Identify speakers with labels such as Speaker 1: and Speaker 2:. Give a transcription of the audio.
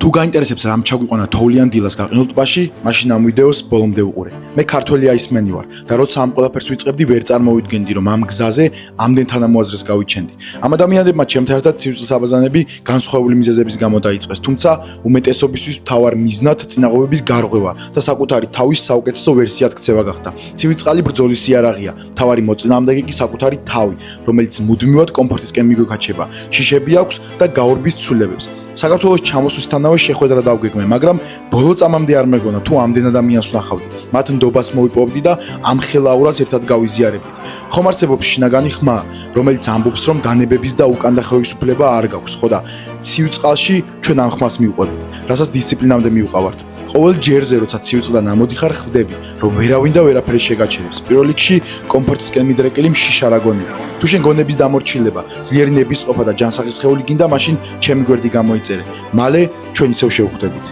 Speaker 1: თუ გაინტერესებს რამ ჩაგვიყვანა თოვლიან დილას გაყინულ ტბაში, მაშინ ამ ვიდეოს ბოლომდე უყურე. მე ქართველი აისმენი ვარ და როცა ამ ყველაფერს ვიწყებდი, ვერ წარმოვიდგენდი, რომ ამ გზაზე ამდენ თანამოაზრეს გავიჩენდი. ამ ადამიანებმა ჩემთან ერთად სივრცის აბაზანები განსხვავებული მიზეზების გამო დაიწყეს, თუმცა უმეტესობისთვის მთავარ მიზნად წინაღობების გარღვევა და საკუთარი თავის საუკეთესო ვერსიად ქცევა გახდა. ცივი წყალი ბრძოლის იარაღია, მთავარი მოწინააღმდეგე კი საკუთარი თავი, რომელიც მუდმივად კომფორტისკენ მიგვექაჩება, შიშები აქვს და გაურბის ცვლილებებს. საქართველოს ჩამოსვლისთანავე შეხვედრა დავგეგმე, მაგრამ ბოლო წამამდე არ მეგონა თუ ამდენ ადამიანს ვნახავდი. მათ ნდობას მოვიპოვდი და ამ ხელაურას ერთად გავიზიარებდით. ხომ არსებობს შინაგანი ხმა, რომელიც ამბობს, რომ განებების და უკანდახევის უფლება არ გაქვს, ხო და ცივ წყალში ჩვენ ამ ხმას მივყვებით, რასაც დისციპლინამდე მივყავართ. ყოველ ჯერზე, როცა ცივ წყლიდან ამოდიხარ, ხვდები, რომ ვერავინ და ვერაფერი შეგაჩერებს. პირველ რიგში კომფორტისკენ მიდრეკილი მშიშ არ აგონია. თუ შენ გონების დამორჩილება, ძლიერი ნებისყოფა და ჯანსაღი სხეული გინდა, მაშინ ჩემი გვერდი გამოიწერე. მალე ჩვენ ისევ შევხვდებით.